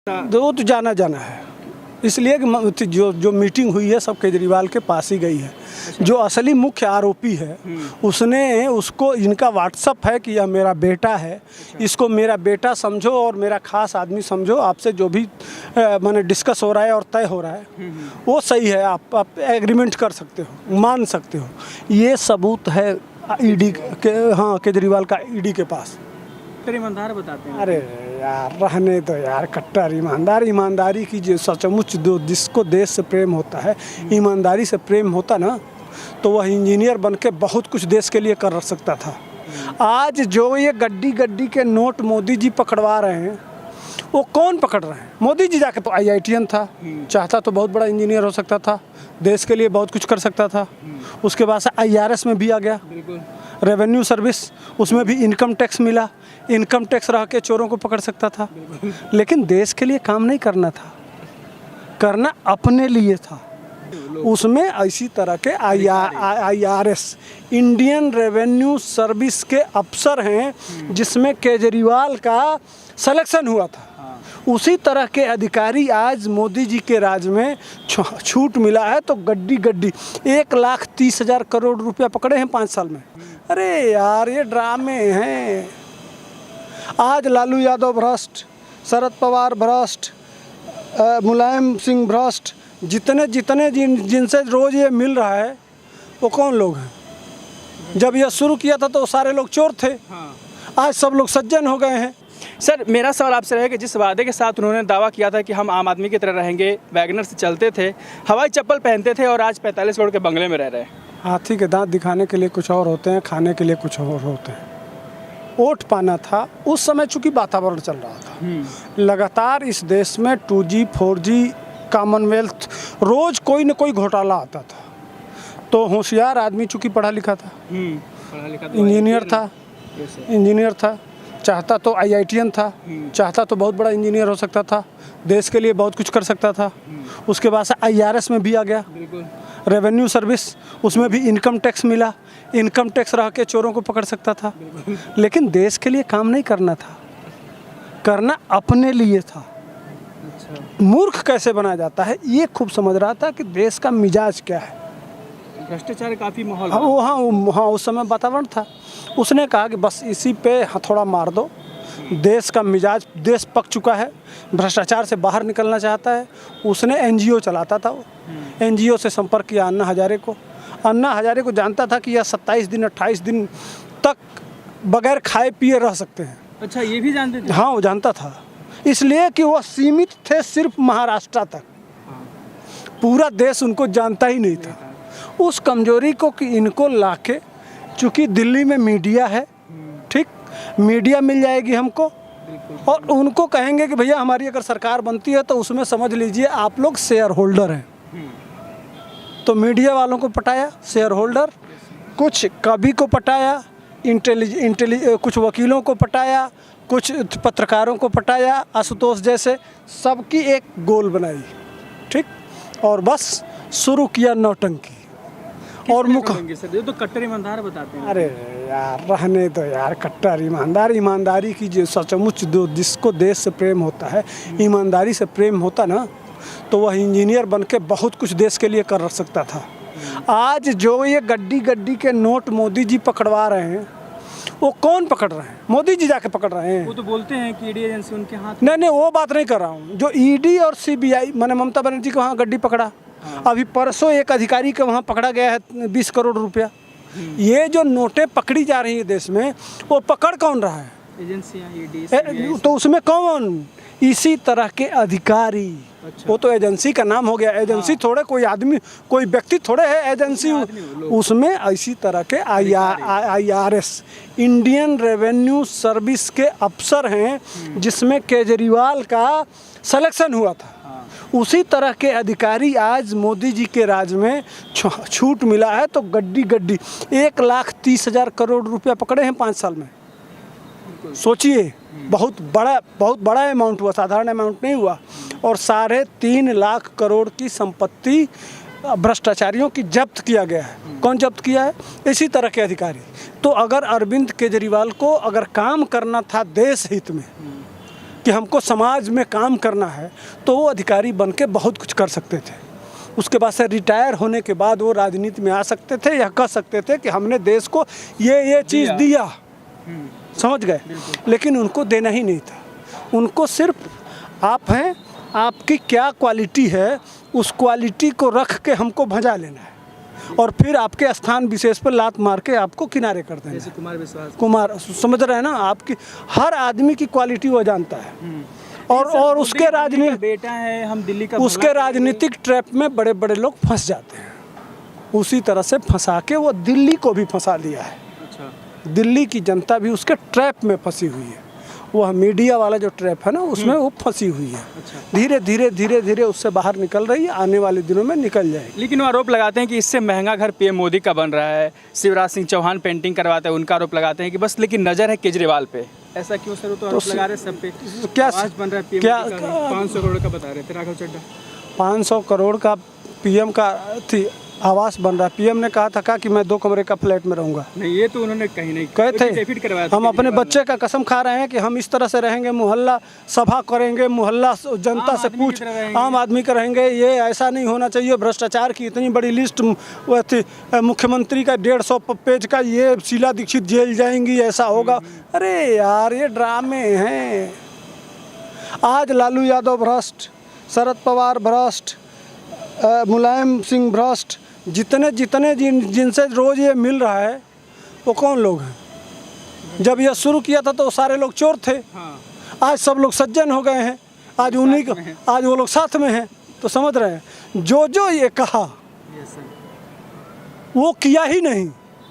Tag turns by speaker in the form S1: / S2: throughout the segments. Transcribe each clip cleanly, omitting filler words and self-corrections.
S1: वो तो जाना जाना है, इसलिए कि जो मीटिंग हुई है सब केजरीवाल के पास ही गई है। जो असली मुख्य आरोपी है उसको इनका व्हाट्सअप है कि यह मेरा बेटा है, इसको मेरा बेटा समझो और मेरा खास आदमी समझो, आपसे जो भी माने डिस्कस हो रहा है और तय हो रहा है वो सही है, आप एग्रीमेंट कर सकते हो, मान सकते हो। ये सबूत है ईडी के, हाँ केजरीवाल का ईडी के पास।
S2: ईमानदार बताते हैं।
S1: अरे यार रहने दो यार, कट्टर ईमानदारी की जो सचमुच जिसको देश से प्रेम होता है, ईमानदारी से प्रेम होता ना तो वह इंजीनियर बन के बहुत कुछ देश के लिए कर सकता था। आज जो ये गड्डी के नोट मोदी जी पकड़वा रहे हैं वो कौन पकड़ रहे हैं? मोदी जी जाके तो IITian था, चाहता तो बहुत बड़ा इंजीनियर हो सकता था, देश के लिए बहुत कुछ कर सकता था। उसके बाद से IRS में भी आ गया, रेवेन्यू सर्विस, उसमें भी इनकम टैक्स मिला, इनकम टैक्स रह के चोरों को पकड़ सकता था। लेकिन देश के लिए काम नहीं करना था, करना अपने लिए था। उसमें इसी तरह के IRS इंडियन रेवेन्यू सर्विस के अफसर हैं जिसमें केजरीवाल का सिलेक्शन हुआ था। उसी तरह के अधिकारी आज मोदी जी के राज में छूट मिला है तो गड्डी 1,30,000 करोड़ रुपया पकड़े हैं 5 साल में। अरे यार ये ड्रामे हैं। आज लालू यादव भ्रष्ट, शरद पवार भ्रष्ट, मुलायम सिंह भ्रष्ट, जिनसे रोज़ ये मिल रहा है वो कौन लोग हैं? जब यह शुरू किया था तो सारे लोग चोर थे, आज सब लोग सज्जन हो गए हैं।
S2: सर मेरा सवाल आपसे रहेगा, जिस वादे के साथ उन्होंने दावा किया था कि हम आम आदमी की तरह रहेंगे, वैगनर से चलते थे, हवाई चप्पल पहनते थे और आज 45 करोड़ के बंगले में रह रहे हैं।
S1: हाथी के दांत दिखाने के लिए कुछ और होते हैं, खाने के लिए कुछ और होते हैं। वोट पाना था उस समय, चूंकि वातावरण चल रहा था लगातार इस देश में 2G 4G कॉमनवेल्थ, रोज कोई न कोई घोटाला आता था। तो होशियार आदमी चूंकि पढ़ा लिखा था, इंजीनियर था, चाहता तो IITian था, चाहता तो बहुत बड़ा इंजीनियर हो सकता था, देश के लिए बहुत कुछ कर सकता था। उसके बाद से IRS में भी आ गया, रेवेन्यू सर्विस, उसमें भी इनकम टैक्स मिला, इनकम टैक्स रह के चोरों को पकड़ सकता था। लेकिन देश के लिए काम नहीं करना था, करना अपने लिए था। मूर्ख कैसे बना जाता है ये खूब समझ रहा था कि देश का मिजाज क्या है।
S2: भ्रष्टाचार काफ़ी माहौल,
S1: हाँ उस समय वातावरण था। उसने कहा कि बस इसी पे हथौड़ा मार दो, देश का मिजाज, देश पक चुका है, भ्रष्टाचार से बाहर निकलना चाहता है। उसने NGO चलाता था, वो NGO से संपर्क किया अन्ना हजारे को। अन्ना हजारे को जानता था कि यह 27 दिन 28 दिन तक बगैर खाए पिए रह सकते हैं।
S2: अच्छा, ये भी जानते थे?
S1: हाँ वो जानता था, इसलिए कि वह सीमित थे सिर्फ महाराष्ट्र तक, पूरा देश उनको जानता ही नहीं था। उस कमजोरी को कि इनको लाके, चूँकि दिल्ली में मीडिया है, ठीक, मीडिया मिल जाएगी हमको और उनको कहेंगे कि भैया हमारी अगर सरकार बनती है तो उसमें समझ लीजिए आप लोग शेयर होल्डर हैं। तो मीडिया वालों को पटाया शेयर होल्डर, कुछ कवि को पटाया, कुछ वकीलों को पटाया, कुछ पत्रकारों को पटाया, आशुतोष जैसे, सबकी एक गोल बनाई, ठीक, और बस शुरू किया नौटंकी। और
S2: ये तो कट्टर ईमानदार बताते हैं।
S1: अरे यार रहने दो यार, कट्टर ईमानदारी की जो सचमुच जिसको देश से प्रेम होता है, ईमानदारी से प्रेम होता ना तो वह इंजीनियर बन के बहुत कुछ देश के लिए कर सकता था। आज जो ये गड्डी के नोट मोदी जी पकड़वा रहे हैं वो कौन पकड़ रहे हैं? मोदी जी जाके पकड़ रहे हैं।
S2: वो तो बोलते हैं कि ईडी एजेंसी उनके हाथ।
S1: नहीं वो बात नहीं कर रहा हूँ। जो ईडी और CBI, मैंने ममता बनर्जी को वहाँ गड्डी पकड़ा, अभी परसों एक अधिकारी को वहाँ पकड़ा गया है 20 करोड़ रुपया। ये जो नोटें पकड़ी जा रही है देश में, वो पकड़ कौन रहा है?
S2: एजेंसियां, ईडी।
S1: तो उसमें कौन? इसी तरह के अधिकारी। अच्छा। वो तो एजेंसी का नाम हो गया, एजेंसी थोड़े कोई आदमी, कोई व्यक्ति थोड़े है एजेंसी। उसमें इसी तरह के IRS इंडियन रेवेन्यू सर्विस के अफसर हैं जिसमें केजरीवाल का सिलेक्शन हुआ था। उसी तरह के अधिकारी आज मोदी जी के राज में छूट मिला है तो गड्डी 1,30,000 करोड़ रुपया पकड़े हैं 5 साल में। सोचिए, बहुत बड़ा अमाउंट हुआ, साधारण अमाउंट नहीं हुआ। और 3.5 लाख करोड़ की संपत्ति भ्रष्टाचारियों की जब्त किया गया है। कौन जब्त किया है? इसी तरह के अधिकारी। तो अगर अरविंद केजरीवाल को अगर काम करना था देश हित में, कि हमको समाज में काम करना है, तो वो अधिकारी बन के बहुत कुछ कर सकते थे। उसके बाद से रिटायर होने के बाद वो राजनीति में आ सकते थे या कह सकते थे कि हमने देश को ये चीज़ दिया, समझ गए। लेकिन उनको देना ही नहीं था। उनको सिर्फ आप हैं, आपकी क्या क्वालिटी है, उस क्वालिटी को रख के हमको भजा लेना है और फिर आपके स्थान विशेष पर लात मार के आपको किनारे कर देना।
S2: जैसे कुमार विश्वास,
S1: कुमार, समझ रहे हैं ना, आपकी हर आदमी की क्वालिटी वो जानता है। और उसके राजनीतिक
S2: बेटा है, हम दिल्ली का,
S1: उसके राजनीतिक ट्रैप में बड़े बड़े लोग फंस जाते हैं। उसी तरह से फंसा के वो दिल्ली को भी फंसा दिया है।
S2: अच्छा।
S1: दिल्ली की जनता भी उसके ट्रैप में फंसी हुई है। वह मीडिया वाला जो ट्रैप है ना, उसमें वो फंसी हुई है। धीरे धीरे धीरे धीरे उससे बाहर निकल रही है, आने वाले दिनों में निकल जाएगी।
S2: लेकिन वो आरोप लगाते हैं कि इससे महंगा घर पीएम मोदी का बन रहा है। शिवराज सिंह चौहान पेंटिंग करवाते हैं, उनका आरोप लगाते हैं कि बस लेकिन नज़र है केजरीवाल पे। ऐसा क्यों सर? वो तो आरोप लगा रहे सब पे।
S1: क्या
S2: आवाज बन रहा है पीएम
S1: क्या
S2: 500 करोड़ का बता रहे थे राघव चड्ढा।
S1: 500 करोड़ का पीएम का थी आवास बन रहा है। पीएम ने कहा था कि मैं 2 कमरे का फ्लैट में रहूंगा।
S2: नहीं, ये तो उन्होंने कहीं नहीं
S1: कहे थे। हम अपने बच्चे का कसम खा रहे हैं कि हम इस तरह से रहेंगे, मोहल्ला सभा करेंगे, मोहल्ला जनता से पूछ, आम आदमी का रहेंगे। ये ऐसा नहीं होना चाहिए। भ्रष्टाचार की इतनी बड़ी लिस्ट वो थी, मुख्यमंत्री का 150 पेज का, ये शीला दीक्षित जेल जाएंगी, ऐसा होगा। अरे यार, ये ड्रामे हैं। आज लालू यादव भ्रष्ट, शरद पवार भ्रष्ट, मुलायम सिंह भ्रष्ट, जितने जिनसे रोज ये मिल रहा है वो कौन लोग हैं? जब ये शुरू किया था तो सारे लोग चोर थे। आज सब लोग सज्जन हो गए हैं। आज आज वो लोग साथ में हैं। तो समझ रहे हैं, जो ये कहा वो किया ही नहीं।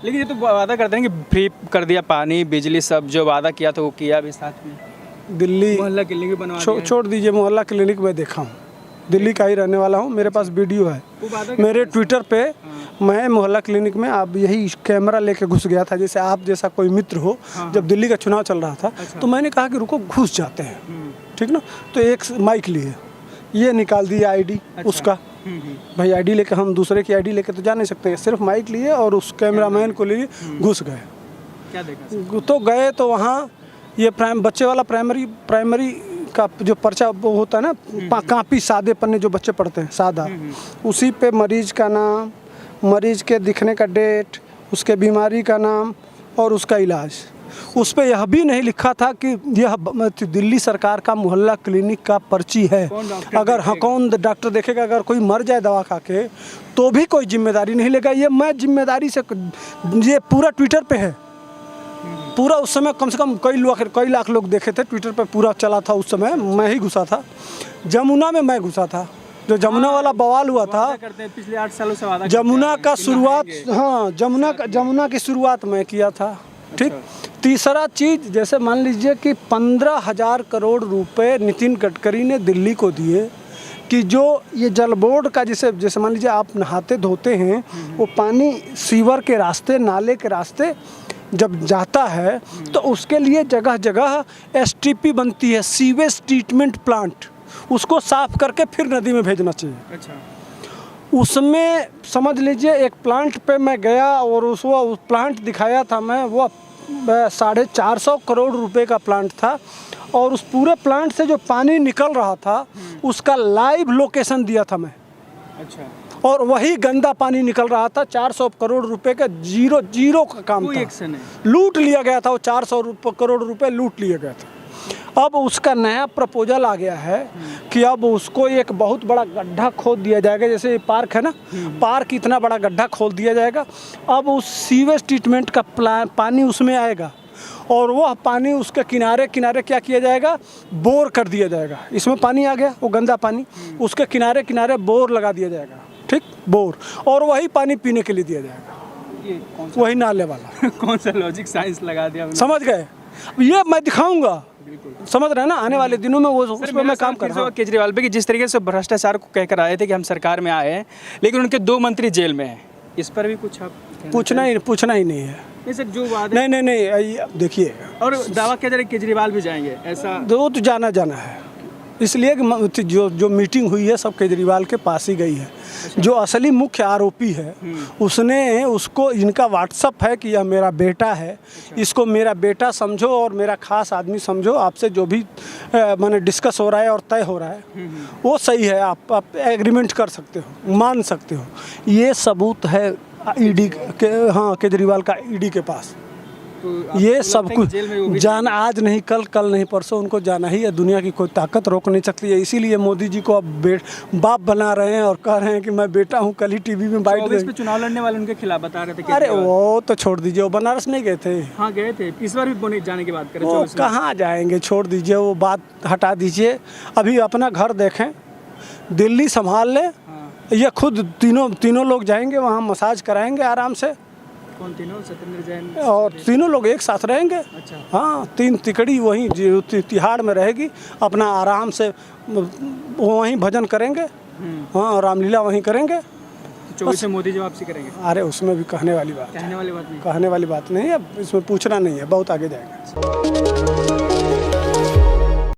S2: लेकिन ये तो वादा करते हैं कि फ्री कर दिया पानी बिजली, सब जो वादा किया था वो किया भी साथ में।
S1: दिल्ली
S2: मोहल्ला क्लिनिक बनवा दिया।
S1: छोड़ दीजिए, मोहल्ला क्लिनिक मैं देखा हूँ, दिल्ली का ही रहने वाला हूँ। मेरे पास वीडियो है मेरे ट्विटर पे। मैं मोहल्ला क्लिनिक में आप यही कैमरा लेके घुस गया था, जैसे आप जैसा कोई मित्र हो। जब दिल्ली का चुनाव चल रहा था तो मैंने कहा कि रुको, घुस जाते हैं, ठीक ना। तो एक माइक लिए, ये निकाल दिया आईडी उसका। भाई आईडी लेके, हम दूसरे की आईडी लेके तो जा नहीं सकते। सिर्फ माइक लिए और उस कैमरामैन को लिए घुस गए।
S2: क्या देखा?
S1: तो गए तो वहाँ ये बच्चे वाला प्राइमरी का जो पर्चा वो होता है ना, कापी सादे पन्ने जो बच्चे पढ़ते हैं, सादा, उसी पे मरीज का नाम, मरीज के दिखने का डेट, उसके बीमारी का नाम और उसका इलाज। उस पे यह भी नहीं लिखा था कि यह दिल्ली सरकार का मोहल्ला क्लिनिक का पर्ची है। अगर हाँ, कौन डॉक्टर देखेगा? अगर कोई मर जाए दवा खा के तो भी कोई जिम्मेदारी नहीं लेगा। ये मैं जिम्मेदारी से, ये पूरा ट्विटर पे है। पूरा उस समय कम से कम कई लाख लोग देखे थे। ट्विटर पे पूरा चला था उस समय। मैं ही घुसा था जमुना में, मैं घुसा था। जो जमुना वाला बवाल हुआ था,
S2: पिछले 8 सालों से वादा
S1: जमुना का शुरुआत, हाँ, जमुना की शुरुआत मैं किया था, ठीक। तीसरा चीज़, जैसे मान लीजिए कि 15,000 करोड़ रुपए नितिन गडकरी ने दिल्ली को दिए कि जो ये जल बोर्ड का, जैसे मान लीजिए आप नहाते धोते हैं, वो पानी सीवर के रास्ते, नाले के रास्ते जब जाता है तो उसके लिए जगह जगह STP बनती है, सीवेज ट्रीटमेंट प्लांट। उसको साफ करके फिर नदी में भेजना चाहिए।
S2: अच्छा।
S1: उसमें समझ लीजिए एक प्लांट पे मैं गया और उस प्लांट दिखाया था मैं, वो 450 करोड़ रुपए का प्लांट था। और उस पूरे प्लांट से जो पानी निकल रहा था उसका लाइव लोकेशन दिया था मैं।
S2: अच्छा। और
S1: वही गंदा पानी निकल रहा था। 400 करोड़ रुपए का जीरो का काम था। लूट लिया गया था वो 400 करोड़ रुपए लूट लिया गया था। अब उसका नया प्रपोजल आ गया है कि अब उसको एक बहुत बड़ा गड्ढा खोद दिया जाएगा। जैसे पार्क है ना, पार्क इतना बड़ा गड्ढा खोद दिया जाएगा। अब उस सीवेज ट्रीटमेंट का पानी उसमें आएगा और वह पानी उसके किनारे किनारे क्या किया जाएगा, बोर कर दिया जाएगा। इसमें पानी आ गया, वो गंदा पानी, उसके किनारे किनारे बोर लगा दिया जाएगा, ठीक, बोर, और वही पानी पीने के लिए दिया जाएगा।
S2: ये कौन
S1: वही नाले वाला
S2: कौन सा लॉजिक साइंस लगा दिया?
S1: समझ गए? ये मैं दिखाऊंगा, समझ रहे हैं ना, आने वाले दिनों में वो उस पर मैं काम कर रहा हूँ।
S2: केजरीवाल पे कि जिस तरीके से भ्रष्टाचार को कहकर आए थे कि हम सरकार में आए हैं, लेकिन उनके 2 मंत्री जेल में हैं, इस पर भी कुछ आप
S1: पूछना ही नहीं है।
S2: नहीं सर, जो वादे
S1: नहीं, देखिए,
S2: और दावा किया जा रहा है केजरीवाल भी जाएंगे, ऐसा
S1: दो तो जाना है। इसलिए कि जो मीटिंग हुई है सब केजरीवाल के पास ही गई है। जो असली मुख्य आरोपी है उसने उसको, इनका व्हाट्सअप है कि यह मेरा बेटा है, इसको मेरा बेटा समझो और मेरा खास आदमी समझो, आपसे जो भी माने डिस्कस हो रहा है और तय हो रहा है वो सही है, आप एग्रीमेंट कर सकते हो, मान सकते हो। ये सबूत है ईडी के, हाँ केजरीवाल का ईडी के पास। ये सब कुछ जाना, आज नहीं कल, कल नहीं परसों उनको जाना ही है। दुनिया की कोई ताकत रोक नहीं सकती है। इसीलिए मोदी जी को अब बाप बना रहे हैं और कह रहे हैं कि मैं बेटा हूँ। कल ही टीवी में बाइट
S2: पे चुनाव लड़ने वाले उनके खिलाफ बता रहे थे।
S1: अरे वो तो छोड़ दीजिए, वो बनारस नहीं गए थे।
S2: हाँ गए थे, इस बार भी जाने की बात करें।
S1: वो कहाँ जाएंगे, छोड़ दीजिए, वो बात हटा दीजिए। अभी अपना घर देखें, दिल्ली संभाल ले। ये खुद तीनों लोग जाएंगे वहाँ, मसाज कराएंगे आराम से।
S2: कौन तीनों? सत्येंद्र जैन
S1: और तीनों लोग एक साथ रहेंगे।
S2: अच्छा।
S1: हाँ, 3 तिकड़ी वहीं तिहाड़ में रहेगी, अपना आराम से वहीं भजन करेंगे। हाँ, रामलीला वहीं करेंगे।
S2: 24 में मोदी जी वापसी करेंगे?
S1: अरे उसमें भी कहने वाली बात
S2: नहीं,
S1: कहने वाली बात नहीं है, इसमें पूछना नहीं है, बहुत आगे जाएगा।